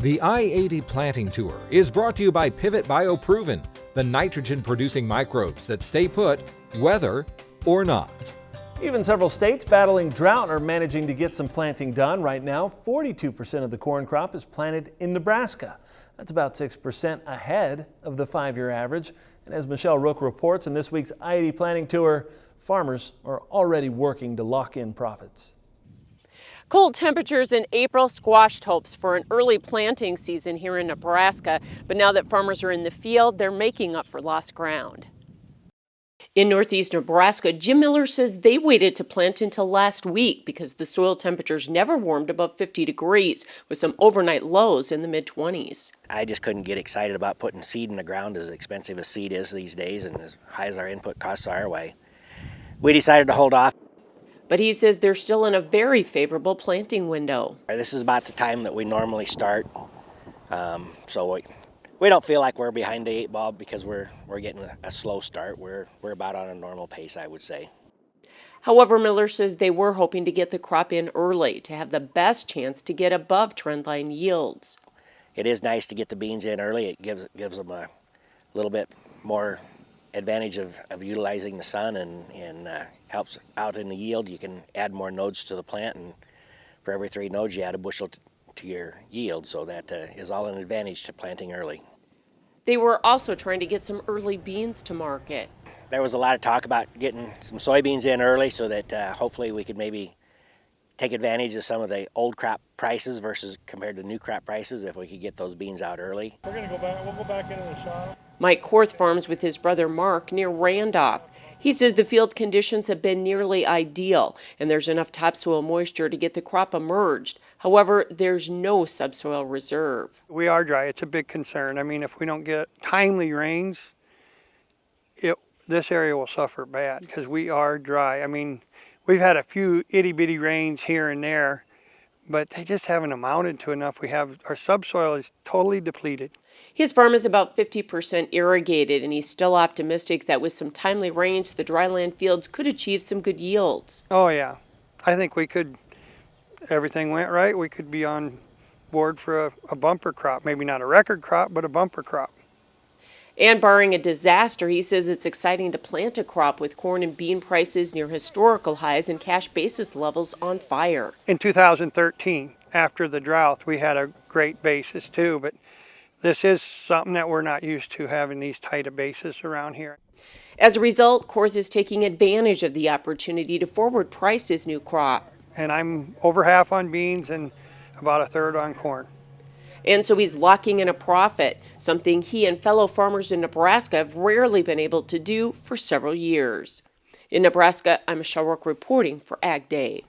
The I-80 Planting Tour is brought to you by Pivot BioProven, the nitrogen-producing microbes that stay put, weather or not. Even several states battling drought are managing to get some planting done. Right now, 42% of the corn crop is planted in Nebraska. That's about 6% ahead of the 5-year average. And as Michelle Rook reports in this week's I-80 Planting Tour, farmers are already working to lock in profits. Cold temperatures in April squashed hopes for an early planting season here in Nebraska, but now that farmers are in the field, they're making up for lost ground. In northeast Nebraska, Jim Miller says they waited to plant until last week because the soil temperatures never warmed above 50 degrees, with some overnight lows in the mid-20s. I just couldn't get excited about putting seed in the ground, as expensive as seed is these days and as high as our input costs are. We decided to hold off. But he says they're still in a very favorable planting window. This is about the time that we normally start, so we don't feel like we're behind the 8 ball because we're getting a slow start. We're about on a normal pace, I would say. However, Miller says they were hoping to get the crop in early to have the best chance to get above trendline yields. It is nice to get the beans in early. It gives them a little bit more advantage of utilizing the sun and helps out in the yield. You can add more nodes to the plant, and for every 3 nodes you add a bushel to your yield, so that is all an advantage to planting early. They were also trying to get some early beans to market. There was a lot of talk about getting some soybeans in early so that hopefully we could maybe take advantage of some of the old crop prices versus compared to new crop prices if we could get those beans out early. We'll go back into the shop. Mike Korth farms with his brother Mark near Randolph. He says the field conditions have been nearly ideal and there's enough topsoil moisture to get the crop emerged. However, there's no subsoil reserve. We are dry. It's a big concern. I mean, if we don't get timely rains, this area will suffer bad because we are dry. I mean, we've had a few itty-bitty rains here and there, but they just haven't amounted to enough. Our subsoil is totally depleted. His farm is about 50% irrigated, and he's still optimistic that with some timely rains, the dryland fields could achieve some good yields. Oh yeah, I think we could, everything went right, we could be on board for a bumper crop. Maybe not a record crop, but a bumper crop. And barring a disaster, he says it's exciting to plant a crop with corn and bean prices near historical highs and cash basis levels on fire. In 2013, after the drought, we had a great basis too, but this is something that we're not used to, having these tight of basis around here. As a result, Korth is taking advantage of the opportunity to forward price his new crop. And I'm over half on beans and about a third on corn. And so he's locking in a profit, something he and fellow farmers in Nebraska have rarely been able to do for several years. In Nebraska, I'm Michelle Rook reporting for Ag Day.